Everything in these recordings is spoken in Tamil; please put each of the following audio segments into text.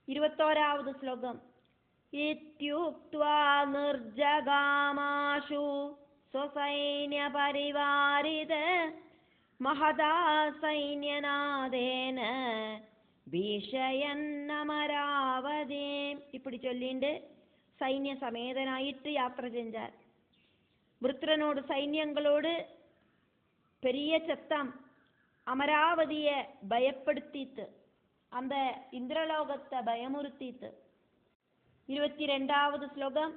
21ാவது ശ്ലോകം. ഇത്യുക്ത്വാ നിർജഗാമാശു സ്വസൈന്യപരിവാരിത മഹദാ സൈന്യനാദേന ഭീഷയന്നമരാവതീം. இப்படி சொல்லிண்டு സൈന്യ സമേതനായിട്ട് യാത്ര செஞ்சார். விருத்திரனோடு சைன்யங்களோடு பெரிய சத்தம் அமராவதியை பயப்படுத்தித்து, அந்த இந்திரலோகத்தை பயமுறுத்தித்து. 22வது ശ്ലോകം.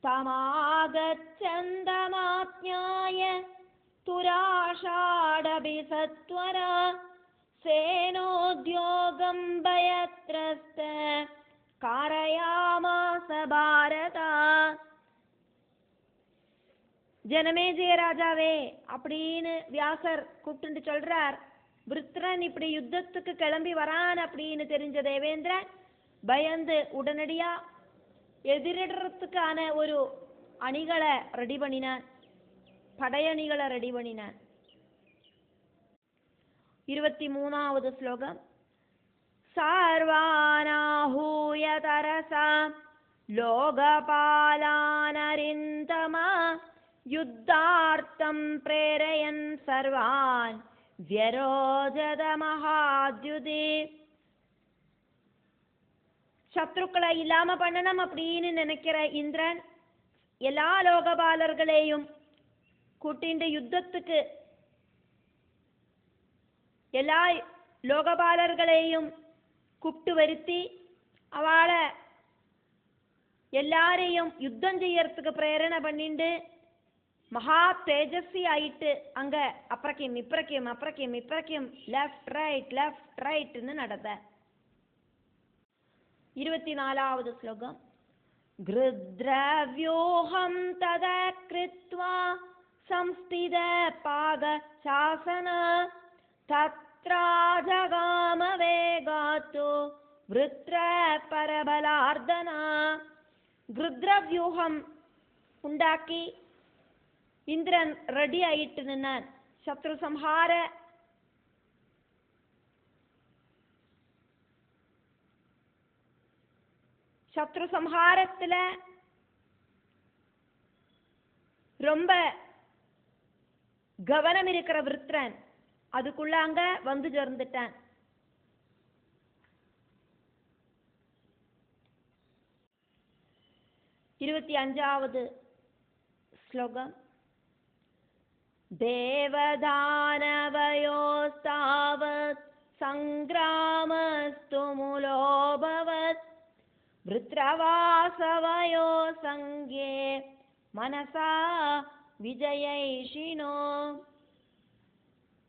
തമാഗച്ഛന്തമാജ്ഞായ തുരാഷാഢഭിസത്വരാ സേനോദ്യോഗം ഭയത്രസ്ത കാരയാമാസ ഭാരത. ஜனமேஜய ராஜாவே அப்படின்னு வியாசர் கூப்பிட்டு சொல்றார். விருத்திரன் இப்படி யுத்தத்துக்கு கிளம்பி வரான் அப்படின்னு தெரிஞ்ச தேவேந்திரன் பயந்து உடனடியா எதிரிடுறதுக்கான ஒரு அணிகளை ரெடி பண்ணினான், படையணிகளை ரெடி பண்ணினான். 23வது ശ്ലോകം. സർവാനാഹൂയ തരസാ ലോകപാലാനരിന്തമ യുദ്ധാർത്ഥം പ്രേരയൻ സർവാൻ വ്യരോജത മഹാദ്യുതി. சத்ருக்களை இல்லாம பண்ணணும் அப்படின்னு நினைக்கிற இந்திரன் எல்லா லோகபாலர்களையும் கூட்டிண்டு யுத்தத்துக்கு எல்லா லோகபாலர்களையும் கூப்பிட்டு வருத்தி அவளை எல்லாரையும் யுத்தம் செய்யறதுக்கு பிரேரணை பண்ணிண்டு மகா தேஜஸ்வி ஆயிட்டு அங்க அப்ரக்கியம் இப்ரக்கியம் அப்ரக்கியம் இப்ரக்கியம் லெஃப்ட் ரைட்னு நடந்த. 24வது ശ്ലോകം. ഗൃദ്രവ്യൂഹം തദാ കൃത്വാ സംസ്ഥിത പാക ശാസന തത്രാജഗാമ വേഗാതു വൃത്ര പരബലാർദ്ദന. ഗൃദ്രവ്യൂഹം ഉണ്ടാക്കി ഇന്ദ്രൻ റെഡി ആയിട്ട് നിന്നാൻ. ശത്രു സംഹാരத்துல ரொம்ப கவனம் இருக்கிற விருத்திரன் அதுக்குள்ள அங்க வந்து சேர்ந்துட்டான். 25வது ശ്ലോകം. ദേവദാനവയോസ്താവത് സംഗ്രാമസ്തു മുലോഭവത് വൃത്രവാസവയോ സംഘ്യേ മനസാ വിജയൈഷിനോ.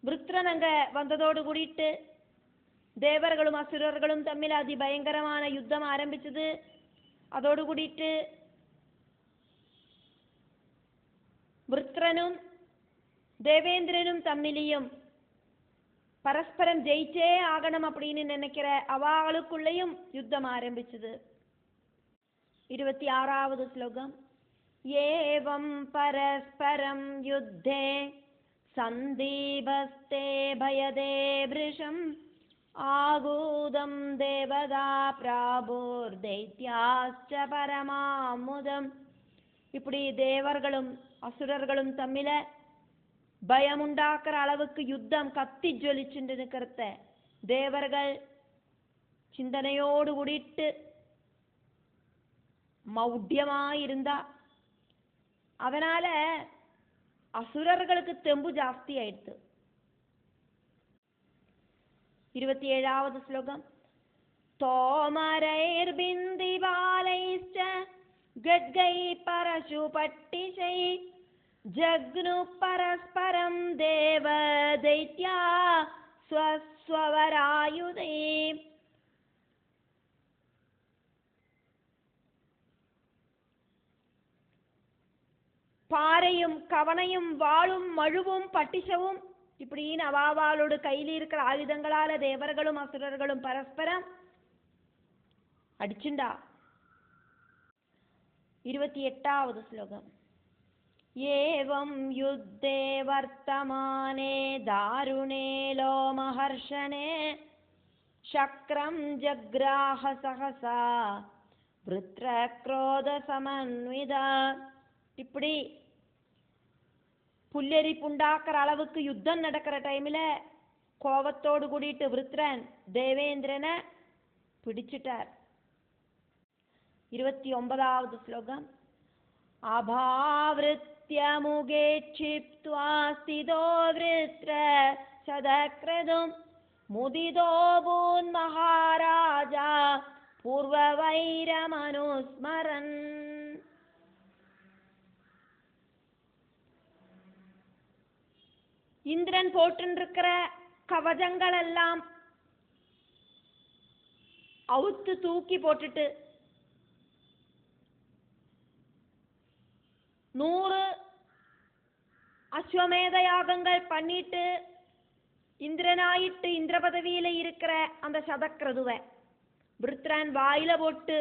വൃത്രൻ அங்க வந்ததோடு கூடிட்டு தேவர்களும் அசுரர்களும் தம்மில் அதிபயங்கரமான யுத்தம் ஆரம்பிச்சது. அதோடு கூடிட்டு വൃത്രനും தேவேந்திரனும் தம்மிலையும் பரஸ்பரம் ஜெயிச்சே ஆகணும் அப்படின்னு நினைக்கிற அவளுக்குள்ளேயும் யுத்தம் ஆரம்பிச்சது. 26வது ശ്ലോകം. ஏவம் பரஸ்பரம் யுத்தே சந்தீபஸ்தே பயதே வ்ருஷம் ஆகூதம் தேவதா பிராபுர் தைத்யாஸ்ச பரமாமுதம். இப்படி தேவர்களும் அசுரர்களும் தம்மில பயமுண்டாக்குற அளவுக்கு யுத்தம் கத்தி ஜொலிச்சுட்டு இருக்கிறத தேவர்கள் சிந்தனையோடு கூடிட்டு மௌட்யமாயிருந்தா. அதனால அசுரர்களுக்கு தெம்பு ஜாஸ்தி ஆயிடுத்து. 27வது ശ്ലോകം. தோமரைர் பிந்தி பாலைஸ்ச கட்கை பரசு பட்டிசை ஜக்னு பரஸ்பரம் தேவ தைத்யா ஸ்வஸ்வராயுதே. பாறையும் கவனையும் வாளும் மழுவும் பட்டிசவும் இப்படின்னு அவாவாளோட கையில் இருக்கிற ஆயுதங்களால தேவர்களும் அசுரர்களும் பரஸ்பரம் அடிச்சுண்டா. 28வது ശ്ലോകം. ஏவம் யுத்தே வர்த்தமானே தாருணே லோமஹர்ஷனே சக்ரம் ஜக்ராஹ சகசா விருத்ரக்ரோத சமன்விதா. இப்படி புல்லரிப்புண்டாக்குற அளவுக்கு யுத்தம் நடக்கிற டைம்ல கோபத்தோடு கூடிட்டு விருத்ரன் தேவேந்திரனை பிடிச்சிட்டார். 29வது ஸ்லோகம். அபாவிருத்ய முகே க்ஷிப்த்வா ஸ்திதோ விருத்ர சதக்ரதும் முதிதோ பூன் மகாராஜா பூர்வ வைரமனுஸ்மரன். இந்திரன் போட்டிருக்கிற கவசங்கள் எல்லாம் அவுத்து தூக்கி போட்டுட்டு 100 அஸ்வமேத யாகங்கள் பண்ணிட்டு இந்திரனாயிட்டு இந்திர பதவியில இருக்கிற அந்த சதக்ரதுவை விருத்ரன் வாயில போட்டு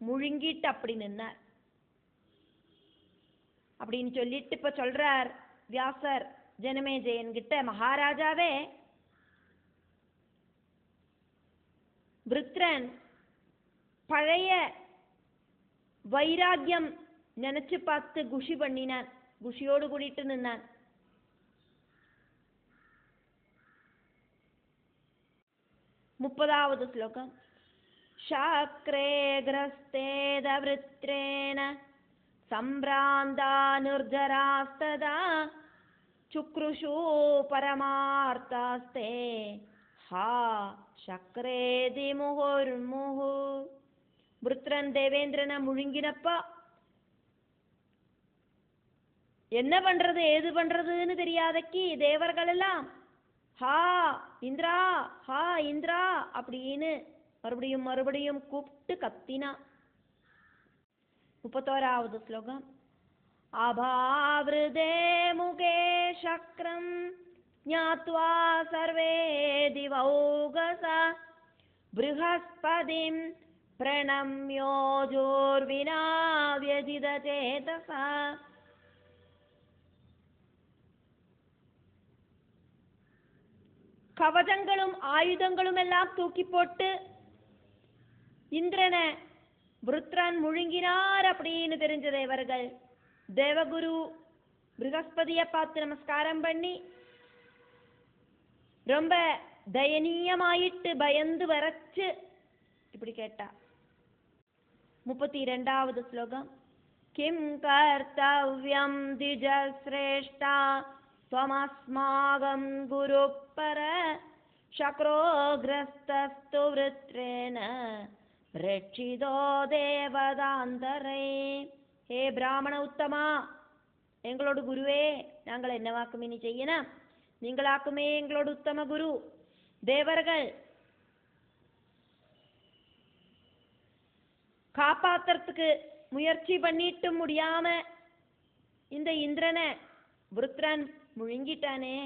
முழுங்கிட்டு அப்படி நின்னார். அப்படின்னு சொல்லிட்டு இப்ப சொல்றார் வியாசர் ஜனமேஜயன் கிட்ட, மகாராஜாவே, விருத்ரன் பழைய வைராக்கியம் நினைச்சு பார்த்து குஷி பண்ணினான், குஷியோடு கூடிட்டு நின்னான். முப்பதாவது ஸ்லோகம். ஷாக்ரே கிரஸ்தேத விருத்ரேன சம்பிராந்தா நிர்ஜராஸ்ததா சுக்ருஷு பரமார்த்தாஸ்தே ஹா சக்ரேதி முகுர்முகு. விருத்ரன் தேவேந்திரனை முழுங்கினப்பா என்ன பண்றது ஏது பண்றதுன்னு தெரியாதக்கி தேவர்கள் எல்லாம் ஹா இந்திரா ஹா இந்திரா அப்படின்னு மறுபடியும் மறுபடியும் கூப்பிட்டு கத்தினா. 31வது ஸ்லோகம். அபாவ்ருதே முகே சக்ரம் ஞாத்வா சர்வே திவௌகசா ப்ருஹஸ்பதிம் பிரணம்யோஜோர்வினா வ்யஜித சேதசா. கவசங்களும் ஆயுதங்களும் எல்லாம் தூக்கி போட்டு இந்திரனை விருத்ரன் முழுங்கினார் அப்படின்னு தெரிஞ்ச தேவர்கள் தேவகுரு ப்ருஹஸ்பதியை பார்த்து நமஸ்காரம் பண்ணி ரொம்ப தயனீயமாயிட்டு பயந்து வரைச்சு இப்படி கேட்டா. 32வது ஸ்லோகம். கிம் கர்த்தவ்யம் திஜஸ்ரேஷ்டா त्वमस्माकं गुरुपर शक्रोग्रस्तस्तु वृत्रेण रक्षितो देवदान्तरे. हे பிராமண உத்தமா, எங்களோட குருவே, நாங்கள் என்னவாக்கும் இனி செய்யணும்? நீங்களாக்குமே எங்களோட உத்தம குரு. தேவர்கள் காப்பாத்துறதுக்கு முயற்சி பண்ணிட்டு முடியாம இந்த இந்திரனை விருத்ரன் முழுங்கிட்டானே,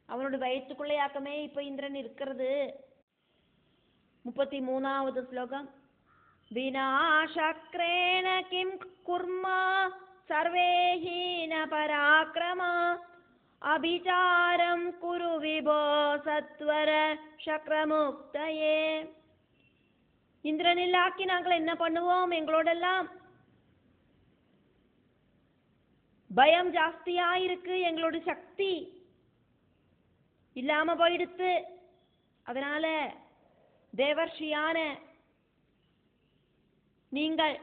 அவனோட வயிற்றுக்குள்ளையாக்கமே இப்ப இந்திரன் இருக்கிறது. 33வது ஸ்லோகம். விநாசக்ரேண கிம் குர்மா சர்வே ஹீன பராக்ரமா அபிசாரம் குரு விபோ சத்வர சக்ரமுக்தயே. இந்திரனில்லாக்கி நாங்கள் என்ன பண்ணுவோம்? எங்களோடெல்லாம் பயம் ஜாஸ்தியா இருக்கு, எங்களோட சக்தி இல்லாம போயிடுத்து. அதனால தேவர்ஷியான நீங்கள்,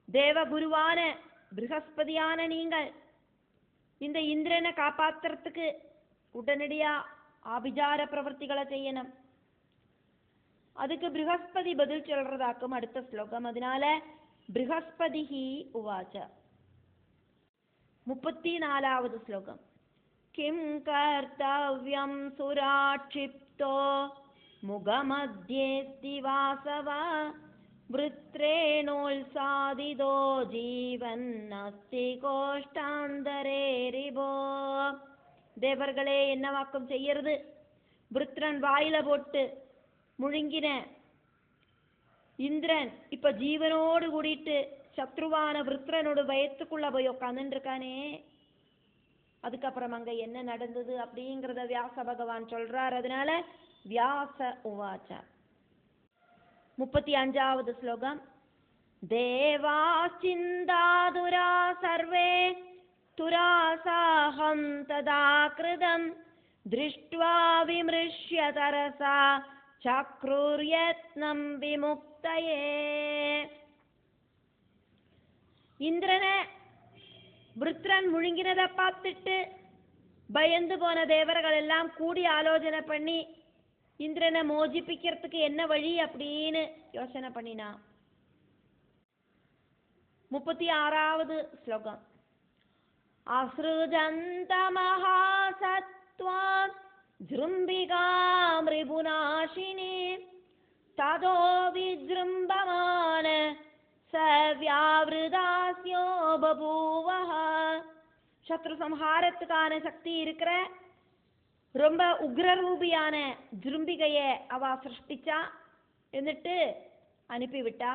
தேவகுருவான ப்ருஹஸ்பதியான நீங்கள் இந்த இந்திரனை காப்பாத்துறதுக்கு உடனடியா ஆபிசார பிரவர்த்திகளை செய்யணும். அதுக்கு ப்ருஹஸ்பதி பதில் சொல்றதாக்கும் அடுத்த ஸ்லோகம். அதனால ப்ருஹஸ்பதிஹி உவாச்ச. 34வது ஸ்லோகம். கிம் கர்த்தவ்யம் சுராட்சிப்தோ முகமத்யேஸ்தி வாசவா விருத்ரேணோல்சாதிதோ ஜீவன் அஸ்தி கோஷ்டாந்தரே ரிபோ. தேவர்களே, என்ன வாக்கம் செய்யறது? விருத்ரன் வாயில போட்டு முழுங்கின இந்திரன் இப்ப ஜீவனோடு கூடிட்டு சத்ருவான விருத்ரனோட வயத்துக்குள்ள போய் உட்காந்துட்டு இருக்கானே. அதுக்கப்புறம் அங்க என்ன நடந்தது அப்படிங்கிறத வியாச பகவான் சொல்றார். அதனால വ്യാസ ഉവാച 35ാவது ശ്ലോകം. ദേവാശ്ചിന്താതുരാ സർവേ തുരാസാഹം തദാ കൃതം ദൃഷ്ട്വാ വിമൃശ്യ തരസാ ചക്രുര്യത്നം വിമുക്തയേ. ഇന്ദ്രനെ വൃത്രൻ മുഴുങ്ങിനதை பார்த்துட்டு பயந்து போன தேவர்கள் எல்லாம் கூடி ஆலோசனை பண்ணி இந்திரனை மோஜிப்பிக்கிறதுக்கு என்ன வழி அப்படின்னு யோசனை பண்ணினா. 36வது ஸ்லோகம். அஸ்ருஜந்த மகாசத்வா ஜ்ரும்பிகாம் ரிபுநாசினி ததோ விஜ்ரும்பமான சவ்யாவ்ருதாஸ்யோ பபூவஹ. சத்ரு சம்ஹாரத்துக்கான சக்தி இருக்கிற ரொம்ப உக்ரரூபியான ஜிரும்பிகைய அவ சிருஷ்டிச்சா, എന്നിട്ട് அனுப்பிவிட்டா.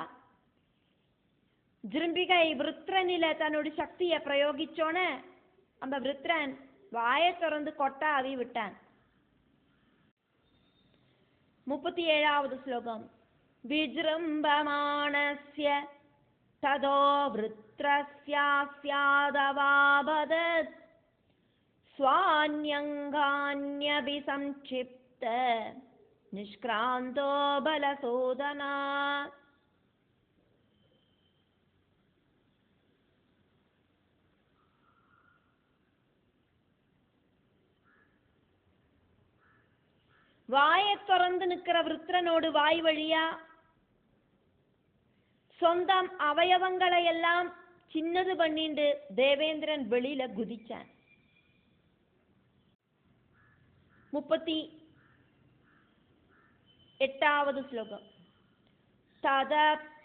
ஜிரும்பிகை விருத்ரனில தன்னோட சக்தியை பிரயோகிச்சோன்னு அந்த விருத்ரன் வாயை திறந்து கொட்டாவி விட்டான். 37வது ஸ்லோகம். விஜ்ரும்பமானஸ்ய ததோ விருத்ரஸ்யாஸ்யாதவாபதத் ஸ்வான்யங்கான்யபி சம்க்ஷிப்த நிஷ்க்ராந்தோ பலசோதனா. வாயை திறந்து நிற்கிற விருத்ரனோடு வாய் வழியா சொந்தம் அவயவங்களை எல்லாம் சின்னது பண்ணிண்டு தேவேந்திரன் வெளியில குதிச்சான். 38வது ஸ்லோகம். தத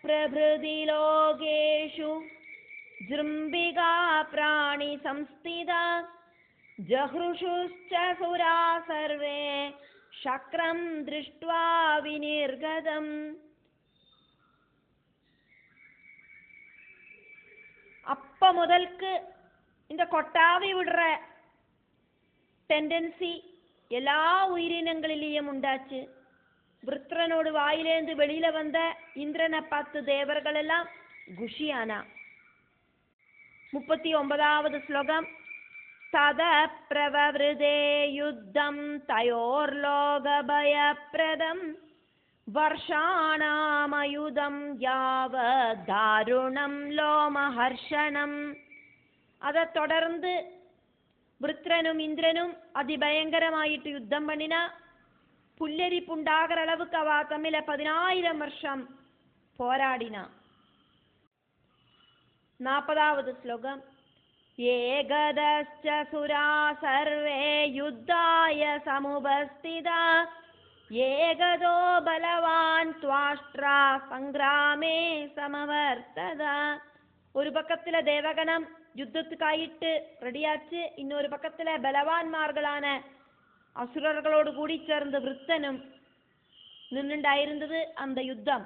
பிரபிருதி லோகேஷு ஜிரும்பிகா பிராணி சம்ஸ்திதா ஜஹ்ருஷுச்ச சுரா சர்வே சக்ரம் திருஷ்ட்வா விநிர்கதம். அப்ப முதல்க்கு இந்த கொட்டாவி விடுற டெண்டன்சி எல்லா உயிரினங்களிலேயும் உண்டாச்சு. விருத்ரனோடு வாயிலேந்து வெளியில வந்த இந்திரனை பார்த்து தேவர்கள் எல்லாம் குஷியானா. 39வது ஸ்லோகம். தத பிரவவ்ருதே யுத்தம் தயோர்லோகபயப்ரதம் வர்ஷாணாமயுதம் யாவதாருணம் லோமஹர்ஷணம். அதை தொடர்ந்து விருத்ரனும் இந்திரனும் அதிபயங்கரமாயிட்டு யுத்தம் பண்ணினா. புல்லரிப்புண்டாகிற அளவுக்கு அவ தமிழ 10,000 வருஷம் போராடினா. 40வது ஸ்லோகம். ஏகதஸ்ச சுரா சர்வே யுத்தாய சமுபஸ்திதா ஏகதோ பலவான் த்வாஷ்ட்ரா சங்கிராமே சமவர்த்ததா. ஒரு பக்கத்துல தேவகணம் யுத்தத்துக்காயிட்டு ரெடியாச்சு, இன்னொரு பக்கத்துல பலவான்மார்களான அசுரர்களோடு கூடி சேர்ந்த விருத்தனும் நின்றுண்டாயிருந்தது அந்த யுத்தம்.